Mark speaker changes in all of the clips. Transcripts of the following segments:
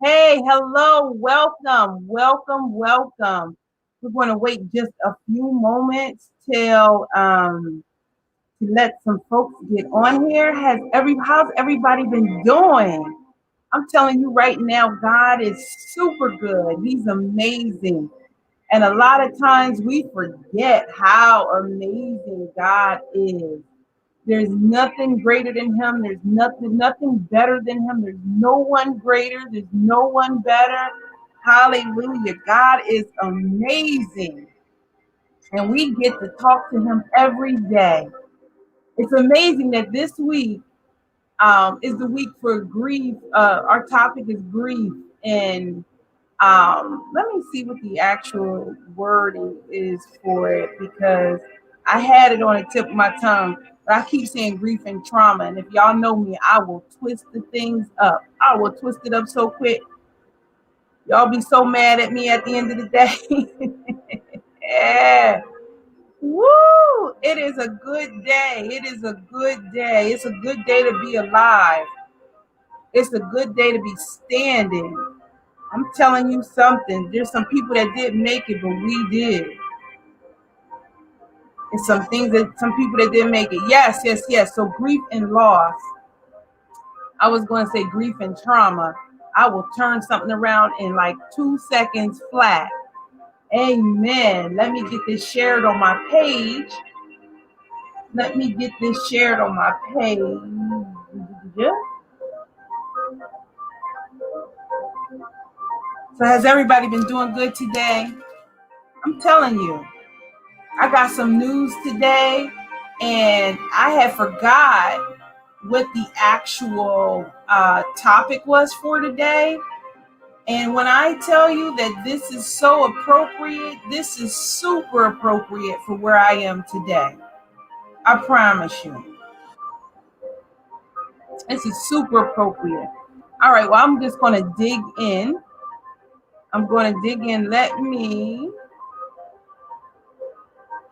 Speaker 1: Hey, hello, welcome. We're going to wait just a few moments till to let some folks get on here. How's everybody been doing? I'm telling you right now, God is super good. He's amazing. And a lot of times we forget how amazing God is. There's nothing greater than him. There's nothing better than him. There's no one greater. There's no one better. Hallelujah. God is amazing. And we get to talk to him every day. It's amazing that this week is the week for grief. Our topic is grief. And let me see what the actual wording is for it because I had it on the tip of my tongue, but I keep saying grief and trauma. And if y'all know me, I will twist the things up. I will twist it up so quick. Y'all be so mad at me at the end of the day. Yeah. Woo! It is a good day. It is a good day. It's a good day to be alive. It's a good day to be standing. I'm telling you something. There's some people that didn't make it, but we did. And some people that didn't make it. Yes. So grief and loss. I was going to say grief and trauma. I will turn something around in like 2 seconds flat. Amen. Let me get this shared on my page. Let me get this shared on my page. So has everybody been doing good today? I'm telling you. I got some news today, and I had forgot what the actual topic was for today. And when I tell you that this is so appropriate, this is super appropriate for where I am today. I promise you. This is super appropriate. All right, well, I'm just going to dig in. I'm going to dig in. Let me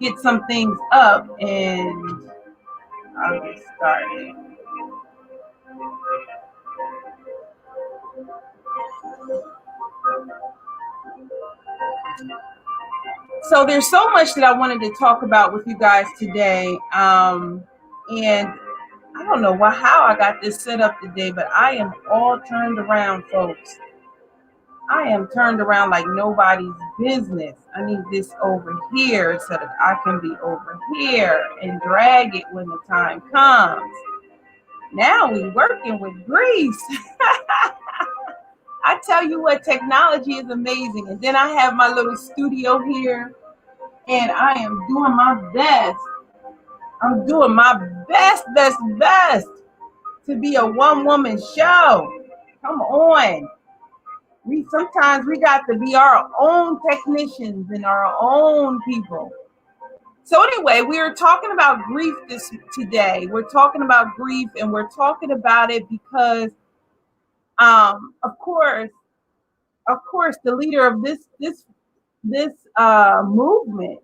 Speaker 1: get some things up and I'll get started. So there's so much that I wanted to talk about with you guys today. And I don't know how I got this set up today, but I am all turned around, folks. I am turned around like nobody's business. I need this over here so that I can be over here and drag it when the time comes. Now we working with grease. I tell you what, technology is amazing. And then I have my little studio here and I am doing my best. I'm doing my best to be a one-woman show. Come on. We got to be our own technicians and our own people. So anyway, we are talking about grief today. We're talking about grief and we're talking about it because of course the leader of this movement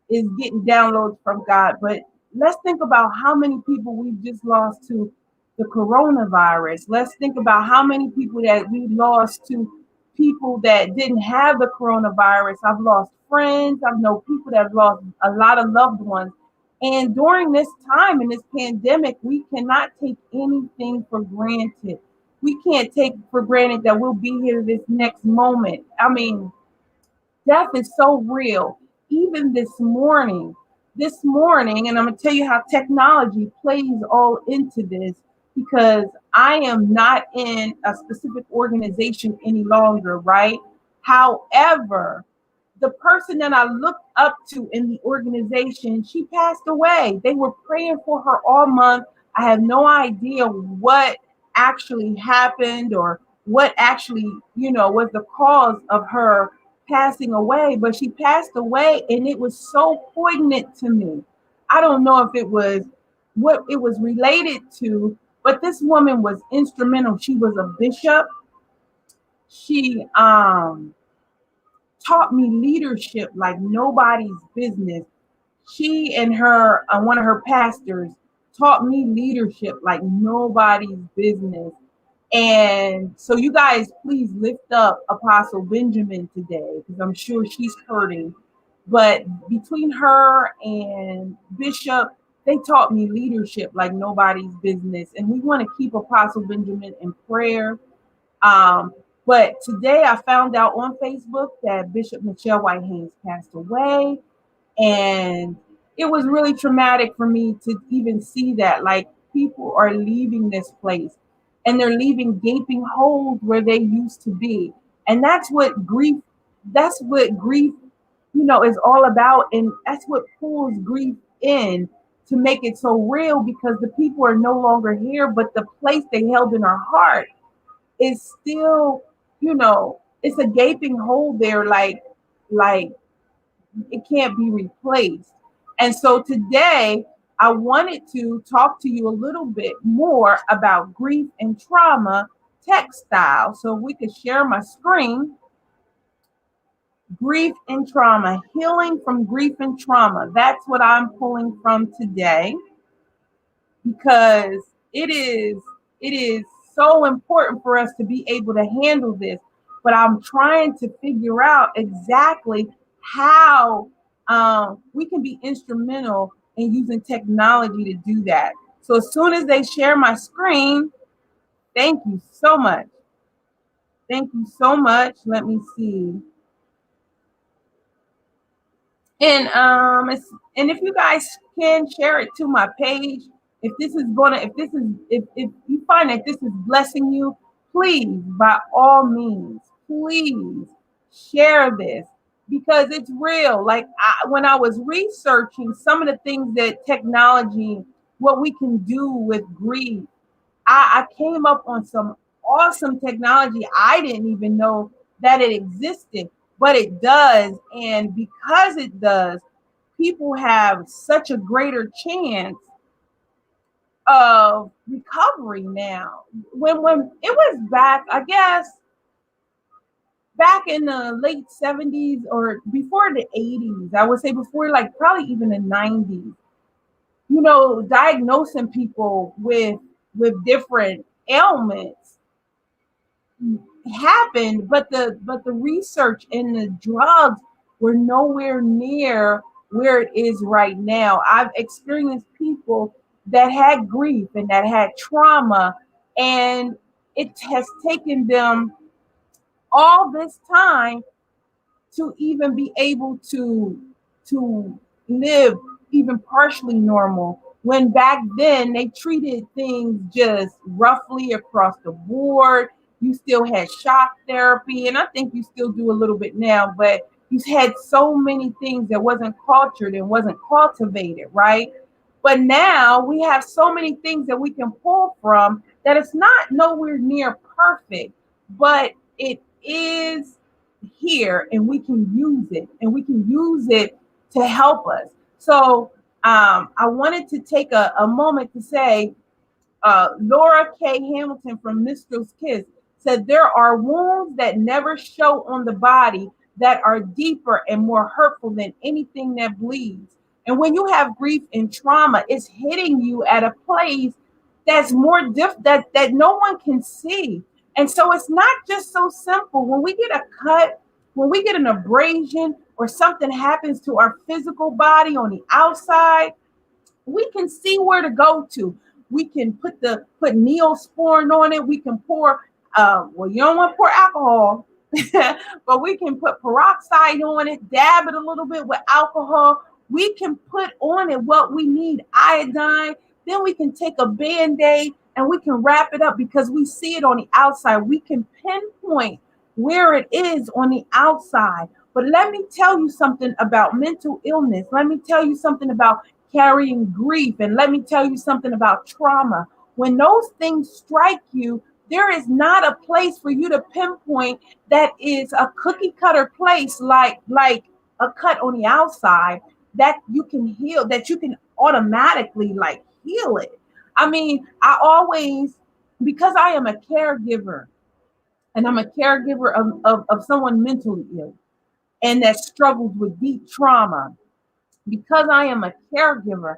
Speaker 1: is getting downloads from God. But let's think about how many people we've just lost to the coronavirus. Let's think about how many people that we lost to people that didn't have the coronavirus. I've lost friends. I know people that have lost a lot of loved ones. And during this time in this pandemic, we cannot take anything for granted. We can't take for granted that we'll be here this next moment. I mean, death is so real. Even this morning, and I'm going to tell you how technology plays all into this because I am not in a specific organization any longer, right? However, the person that I looked up to in the organization, she passed away. They were praying for her all month. I have no idea what actually happened or what actually, was the cause of her passing away, but she passed away and it was so poignant to me. I don't know if it was what it was related to, but this woman was instrumental. She was a bishop. She taught me leadership like nobody's business. She and her one of her pastors taught me leadership like nobody's business. And so you guys please lift up Apostle Benjamin today because I'm sure she's hurting. But between her and Bishop, they taught me leadership like nobody's business. And we want to keep Apostle Benjamin in prayer. Um, but today I found out on Facebook that Bishop Michelle White Haynes passed away. And it was really traumatic for me to even see that. Like, people are leaving this place and they're leaving gaping holes where they used to be. And that's what grief, is all about. And that's what pulls grief in to make it so real, because the people are no longer here, but the place they held in our heart is still, it's a gaping hole there, like it can't be replaced. And so today, I wanted to talk to you a little bit more about grief and trauma textile. So we could share my screen. Grief and trauma, healing from grief and trauma. That's what I'm pulling from today, because it is so important for us to be able to handle this. But I'm trying to figure out exactly how we can be instrumental in using technology to do that. So as soon as they share my screen, thank you so much. Thank you so much. Let me see. And if you guys can share it to my page, if you find that this is blessing you, please, by all means, please share this, because it's real. Like, when I was researching some of the things that technology, what we can do with grief, I came up on some awesome technology I didn't even know that it existed, but it does. And because it does, people have such a greater chance of recovery now. When it was back, I guess, back in the late 70s or before the 80s, I would say before, like, probably even the 90s, diagnosing people with different ailments happened, but the research and the drugs were nowhere near where it is right now. I've experienced people that had grief and that had trauma, and it has taken them all this time to even be able to live even partially normal, when back then they treated things just roughly across the board. You still had shock therapy, and I think you still do a little bit now, but you had so many things that wasn't cultured and wasn't cultivated, right? But now we have so many things that we can pull from, that it's not nowhere near perfect, but it is here, and we can use it, and we can use it to help us. So I wanted to take a moment to say, Laura K. Hamilton from Mistral's Kiss said, there are wounds that never show on the body that are deeper and more hurtful than anything that bleeds. And when you have grief and trauma, it's hitting you at a place that's more that no one can see. And so it's not just so simple. When we get a cut, when we get an abrasion, or something happens to our physical body on the outside, we can see where to go to. We can put Neosporin on it. We can pour, well, you don't want to pour alcohol, but we can put peroxide on it, dab it a little bit with alcohol. We can put on it what we need, iodine. Then we can take a Band-Aid and we can wrap it up, because we see it on the outside. We can pinpoint where it is on the outside. But let me tell you something about mental illness. Let me tell you something about carrying grief. And let me tell you something about trauma. When those things strike you, there is not a place for you to pinpoint that is a cookie cutter place, like a cut on the outside, that you can heal, that you can automatically like heal it. I mean, I always, because I am a caregiver, and I'm a caregiver of someone mentally ill and that struggles with deep trauma, because I am a caregiver,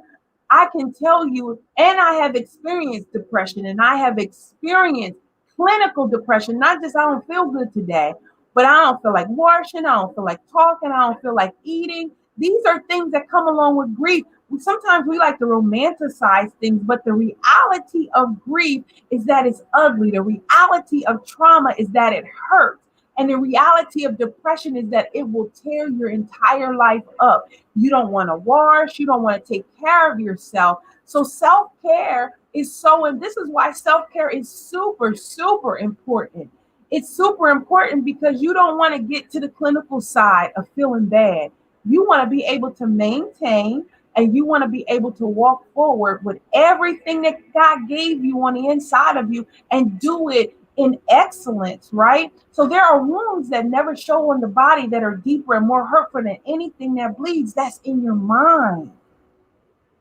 Speaker 1: I can tell you, and I have experienced depression, and I have experienced clinical depression, not just I don't feel good today, but I don't feel like washing, I don't feel like talking, I don't feel like eating. These are things that come along with grief. Sometimes we like to romanticize things, but the reality of grief is that it's ugly. The reality of trauma is that it hurts. And the reality of depression is that it will tear your entire life up. You don't want to wash, you don't want to take care of yourself. So self-care is so, and this is why self-care is super, super important. It's super important because you don't want to get to the clinical side of feeling bad. You want to be able to maintain and you want to be able to walk forward with everything that God gave you on the inside of you and do it in excellence, right? So there are wounds that never show on the body that are deeper and more hurtful than anything that bleeds. That's in your mind.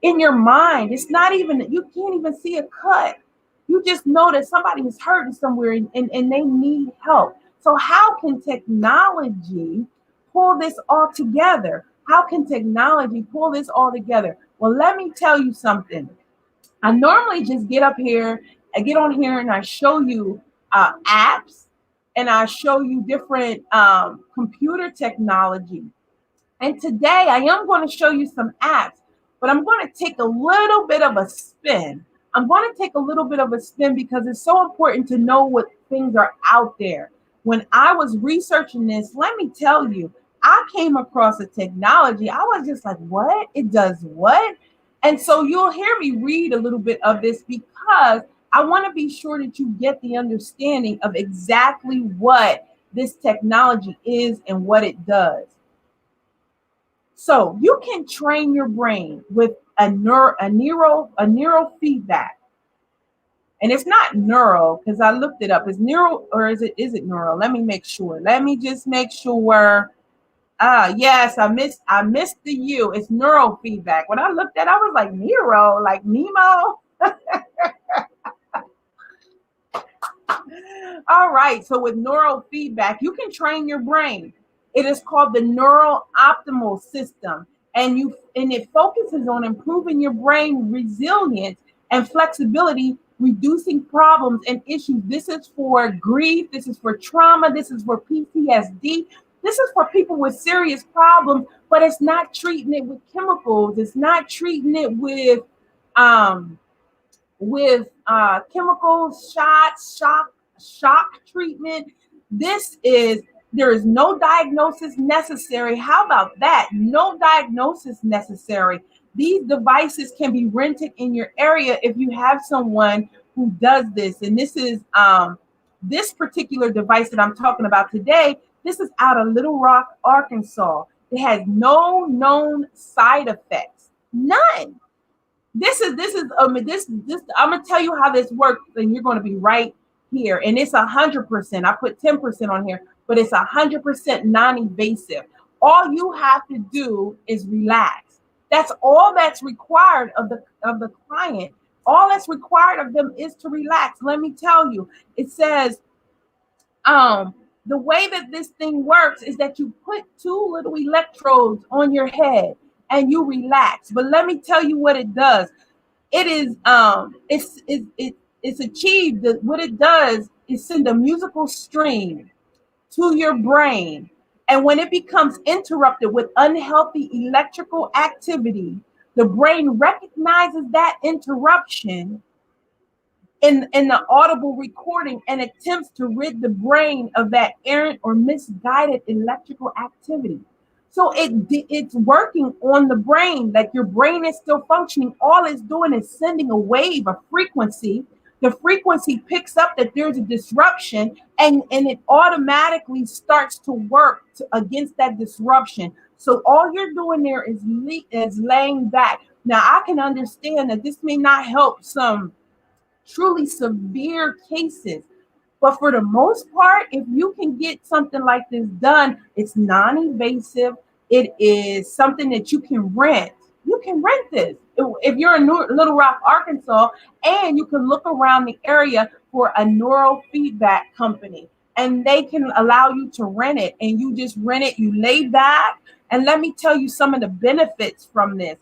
Speaker 1: In your mind. It's not even, you can't even see a cut. You just know that somebody is hurting somewhere and they need help. So how can technology pull this all together? How can technology pull this all together? Well, let me tell you something. I normally just get up here, I get on here and I show you apps and I show you different computer technology. And today I am going to show you some apps, but I'm going to take a little bit of a spin. I'm going to take a little bit of a spin because it's so important to know what things are out there. When I was researching this, let me tell you, I came across a technology. I was just like, what? It does what? And so you'll hear me read a little bit of this because I want to be sure that you get the understanding of exactly what this technology is and what it does. So you can train your brain with a neural feedback. And it's not neural because I looked it up. Is neural or is it neural? Let me make sure. Let me just make sure. Yes, I missed the U. It's neural feedback. When I looked at it, I was like Nero, like Nemo. All right. So with neural feedback, you can train your brain. It is called the neural optimal system. And it focuses on improving your brain resilience and flexibility, reducing problems and issues. This is for grief, this is for trauma, this is for PTSD. This is for people with serious problems, but it's not treating it with chemicals. It's not treating it um with chemicals, shots, shock treatment. This is There is no diagnosis necessary. How about that? No diagnosis necessary. These devices can be rented in your area if you have someone who does this. And this particular device that I'm talking about today. This is out of Little Rock, Arkansas. It has no known side effects. None. This I'm gonna tell you how this works, and you're gonna be right here. And it's 100%. I put 10% on here, but it's 100% non-invasive. All you have to do is relax. That's all that's required of the client. All that's required of them is to relax. Let me tell you, it says the way that this thing works is that you put two little electrodes on your head and you relax. But let me tell you what it does. It is it's achieved that what it does is send a musical stream to your brain. And when it becomes interrupted with unhealthy electrical activity, the brain recognizes that interruption in the audible recording and attempts to rid the brain of that errant or misguided electrical activity. So it's working on the brain, like your brain is still functioning. All it's doing is sending a wave, a frequency. The frequency picks up that there's a disruption and it automatically starts to work against that disruption. So all you're doing there is laying back. Now I can understand that this may not help some truly severe cases. But for the most part, if you can get something like this done, it's non-invasive. It is something that you can rent. You can rent this. If you're in Little Rock, Arkansas, and you can look around the area for a neurofeedback company, and they can allow you to rent it, and you just rent it, you lay back. And let me tell you some of the benefits from this.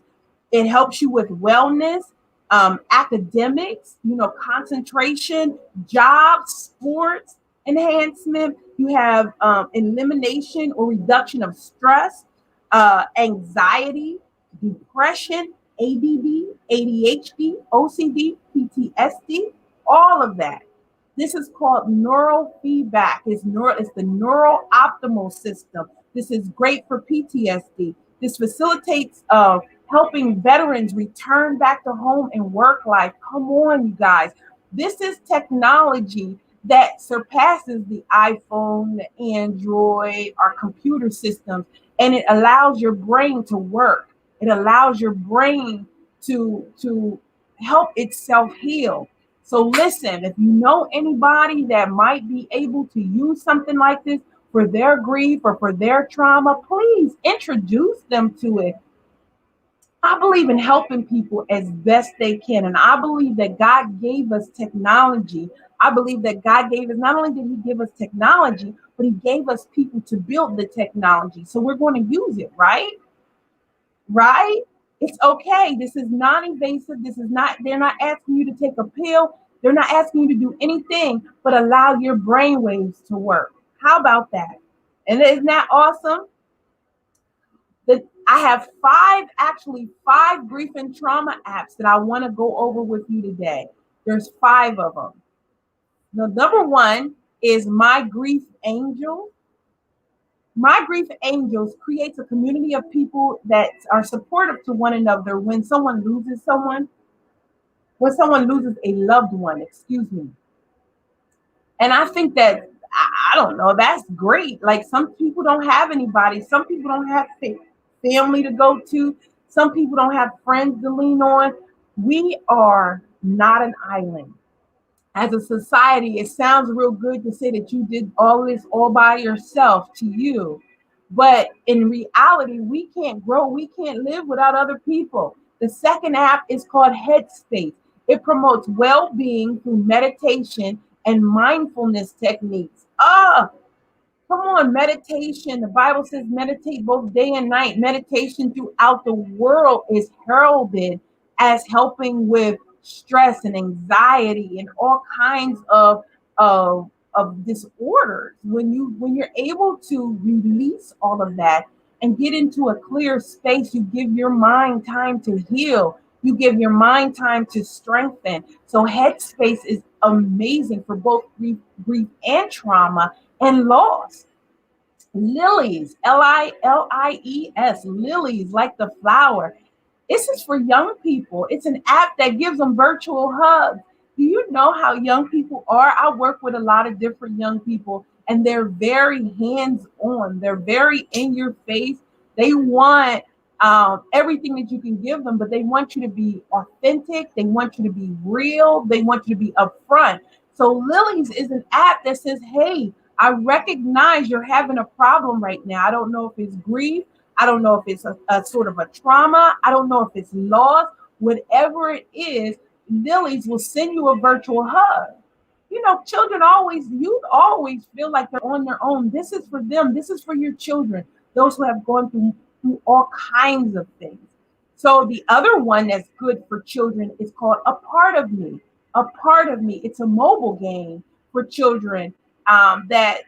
Speaker 1: It helps you with wellness. academics, concentration, jobs, sports, enhancement. You have elimination or reduction of stress, anxiety, depression, ADD, ADHD, OCD, PTSD, all of that. This is called neurofeedback. It's the neural optimal system. This is great for PTSD. This facilitates helping veterans return back to home and work life. Come on, you guys. This is technology that surpasses the iPhone, the Android, our computer systems, and it allows your brain to work. It allows your brain to help itself heal. So listen, if you know anybody that might be able to use something like this for their grief or for their trauma, please introduce them to it. I believe in helping people as best they can. And I believe that God gave us technology. I believe that God gave us, not only did He give us technology, but He gave us people to build the technology. So we're going to use it, right? Right? It's okay. This is non-invasive. This is not, they're not asking you to take a pill. They're not asking you to do anything but allow your brain waves to work. How about that? And isn't that awesome? That I have five grief and trauma apps that I want to go over with you today. There's five of them. The number one is My Grief Angel. My Grief Angels creates a community of people that are supportive to one another when someone loses a loved one, excuse me. And I think that, I don't know, that's great. Like some people don't have anybody, some people don't have family to go to, some people don't have friends to lean on. We are not an island. As a society, it sounds real good to say that you did all this all by yourself to you. But in reality, we can't grow, we can't live without other people. The second app is called Headspace. It promotes well being through meditation and mindfulness techniques. Come on, meditation. The Bible says meditate both day and night. Meditation throughout the world is heralded as helping with stress and anxiety and all kinds of disorders. When you're able to release all of that and get into a clear space, you give your mind time to heal. You give your mind time to strengthen. So Headspace is amazing for both grief and trauma and loss. Lilies, Lilies, lilies like the flower. This is for young people. It's an app that gives them virtual hugs. Do you know how young people are? I work with a lot of different young people, and they're very hands on. They're very in your face. They want everything that you can give them, but they want you to be authentic. They want you to be real. They want you to be upfront. So, Lilies is an app that says, hey, I recognize you're having a problem right now. I don't know if it's grief. I don't know if it's a sort of a trauma. I don't know if it's loss. Whatever it is, Lilies will send you a virtual hug. Youth always feel like they're on their own. This is for them. This is for your children, those who have gone through all kinds of things. So the other one that's good for children is called A Part of Me. A Part of Me. It's a mobile game for children that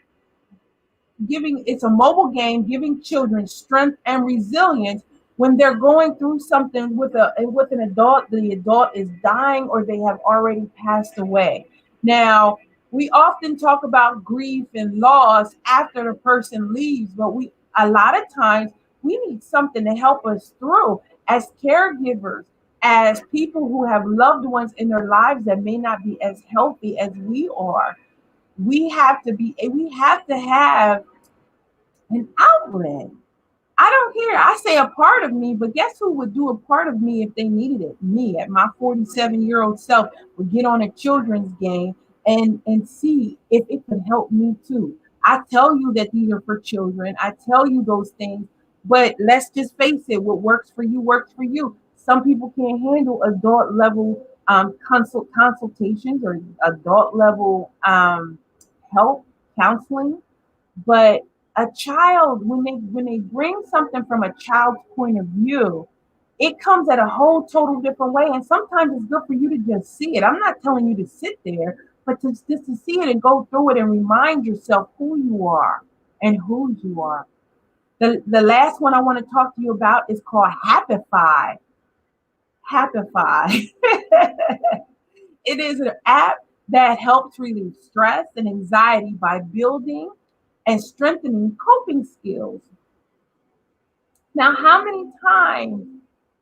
Speaker 1: giving it's a mobile game giving children strength and resilience when they're going through something with an adult. The adult is dying or they have already passed away. Now, we often talk about grief and loss after the person leaves, but we a lot of times we need something to help us through as caregivers, as people who have loved ones in their lives that may not be as healthy as we are. We have to have an outlet. I don't care. I say a part of me, but guess who would do a part of me if they needed it? Me, at my 47-year-old self, would get on a children's game and see if it could help me too. I tell you that these are for children. I tell you those things, but let's just face it. What works for you works for you. Some people can't handle adult level consultations or adult level help counseling, but a child, when they bring something from a child's point of view, it comes at a whole total different way. And sometimes it's good for you to just see it. I'm not telling you to sit there, but just to see it and go through it and remind yourself who you are and who you are. The last one I want to talk to you about is called Happify. Happify. It is an app that helps relieve stress and anxiety by building and strengthening coping skills. Now, how many times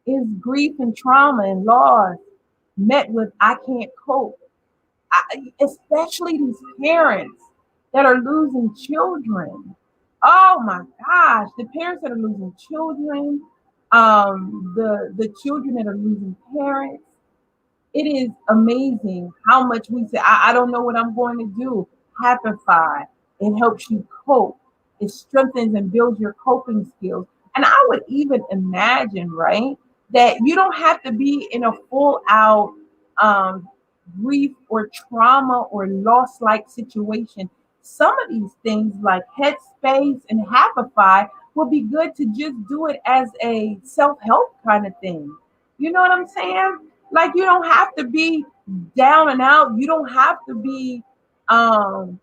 Speaker 1: is grief and trauma and loss met with I can't cope? Especially these parents that are losing children. Oh my gosh, the parents that are losing children, the children that are losing parents. It is amazing how much we say, I don't know what I'm going to do. Happify. It helps you cope. It strengthens and builds your coping skills. And I would even imagine, right, that you don't have to be in a full out um, grief or trauma or loss like situation. Some of these things like Headspace and Happify will be good to just do it as a self help kind of thing. You know what I'm saying? Like you don't have to be down and out. You don't have to be um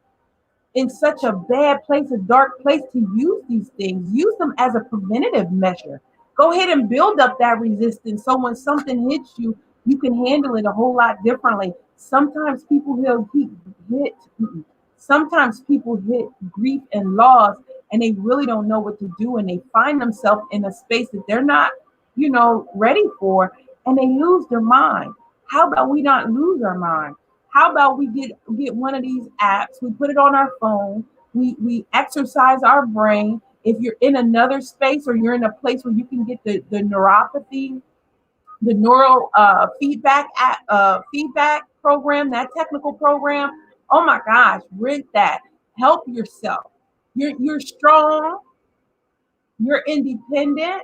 Speaker 1: in such a bad place, a dark place to use these things. Use them as a preventative measure. Go ahead and build up that resistance so when something hits you, you can handle it a whole lot differently. Sometimes people will hit sometimes people hit grief and loss and they really don't know what to do and they find themselves in a space that they're not, ready for and they lose their mind. How about we not lose our mind? How about we get one of these apps, we put it on our phone, we exercise our brain. If you're in another space or you're in a place where you can get the neuropathy, the neural feedback program, that technical program, oh my gosh, rent that. Help yourself. You're strong, you're independent.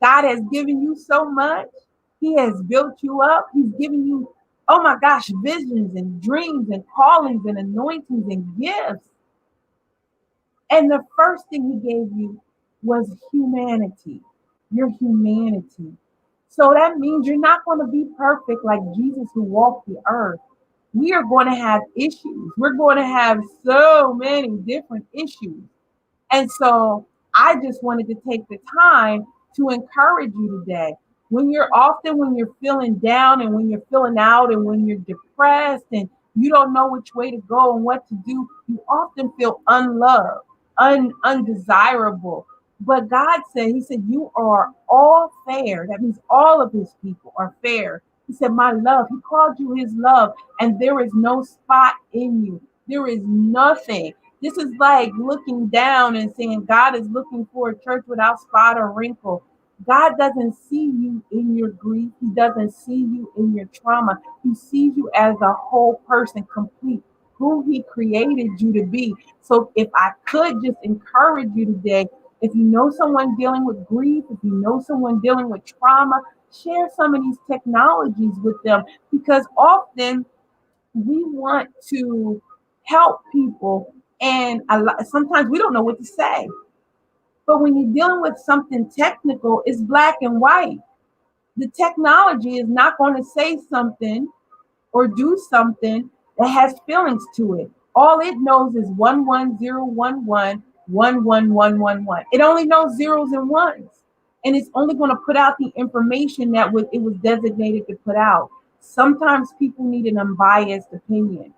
Speaker 1: God has given you so much. He has built you up. He's given you, oh my gosh, visions and dreams and callings and anointings and gifts. And the first thing he gave you was humanity, your humanity. So that means you're not going to be perfect like Jesus who walked the earth. We are going to have issues. We're going to have so many different issues. And so I just wanted to take the time to encourage you today. When you're feeling down and when you're feeling out and when you're depressed and you don't know which way to go and what to do, you often feel unloved, undesirable. But God said, He said, you are all fair. That means all of His people are fair. He said, my love, He called you His love, and there is no spot in you. There is nothing. This is like looking down and saying God is looking for a church without spot or wrinkle. God doesn't see you in your grief. He doesn't see you in your trauma. He sees you as a whole person, complete, who He created you to be. So if I could just encourage you today, if you know someone dealing with grief, if you know someone dealing with trauma, share some of these technologies with them because often we want to help people and sometimes we don't know what to say. But when you're dealing with something technical, it's black and white. The technology is not going to say something or do something that has feelings to it. All it knows is 11011 11111. It only knows zeros and ones. And it's only going to put out the information that it was designated to put out. Sometimes people need an unbiased opinion.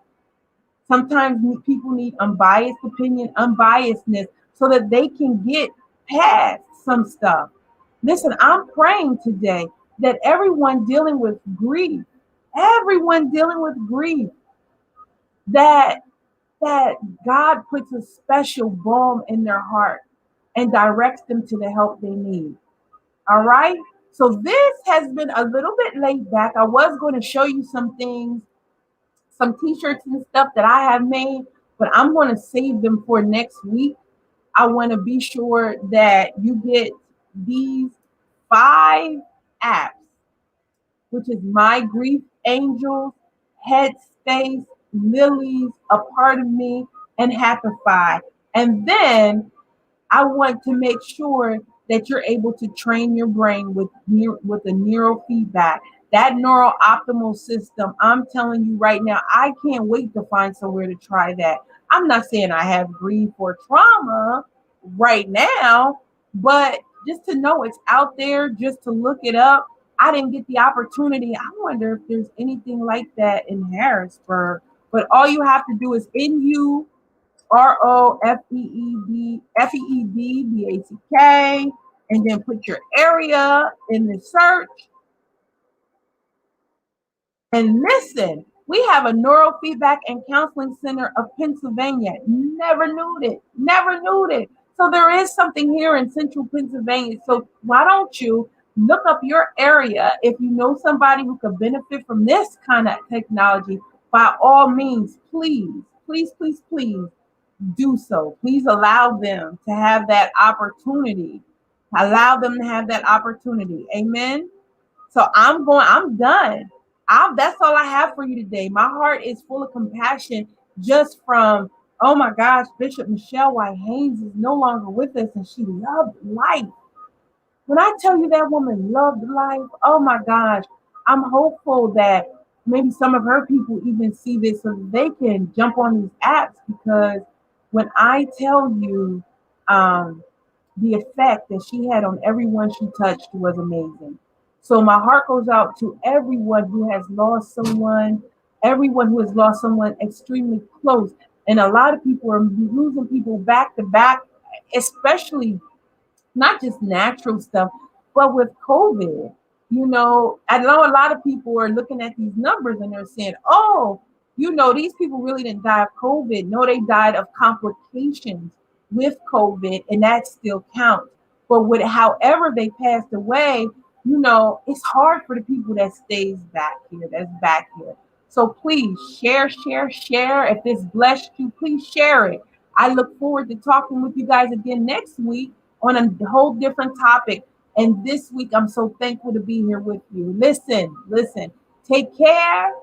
Speaker 1: Sometimes people need unbiased opinion, unbiasedness, so that they can get past some stuff. Listen, I'm praying today that everyone dealing with grief, that that God puts a special balm in their heart and directs them to the help they need. All right. So this has been a little bit laid back. I was going to show you some things, some t-shirts and stuff that I have made, but I'm going to save them for next week. I want to be sure that you get these 5 apps, which is My Grief Angels, Headspace, Lilies, A Part of Me, and Happify. And then I want to make sure that you're able to train your brain with the neural feedback, that neural optimal system. I'm telling you right now, I can't wait to find somewhere to try that. I'm not saying I have grief or trauma right now, but just to know it's out there, just to look it up. I didn't get the opportunity. I wonder if there's anything like that in Harrisburg. But all you have to do is NUROFEEDBACK, and then put your area in the search. And listen, we have a neurofeedback and counseling center of Pennsylvania. Never knew it. Never knew it. So there is something here in central Pennsylvania. So why don't you look up your area? If you know somebody who could benefit from this kind of technology, by all means, please, please, please, please do so. Please allow them to have that opportunity. Allow them to have that opportunity. Amen. So I'm done. That's all I have for you today. My heart is full of compassion just from, oh my gosh, Bishop Michelle White Haynes is no longer with us and she loved life. When I tell you that woman loved life, oh my gosh, I'm hopeful that maybe some of her people even see this so they can jump on these apps because when I tell you, um, the effect that she had on everyone she touched was amazing. So my heart goes out to everyone who has lost someone, everyone who has lost someone extremely close. And a lot of people are losing people back to back, especially not just natural stuff, but with COVID. I know a lot of people are looking at these numbers and they're saying, oh, these people really didn't die of COVID. No, they died of complications with COVID, and that still counts. But with however they passed away, it's hard for the people that stays back here, that's back here. So please share, share, share. If this blessed you, please share it. I look forward to talking with you guys again next week on a whole different topic. And this week, I'm so thankful to be here with you. Listen, listen, take care,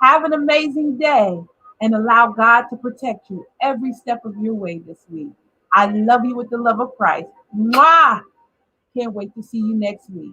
Speaker 1: have an amazing day, and allow God to protect you every step of your way this week. I love you with the love of Christ. Mwah! Can't wait to see you next week.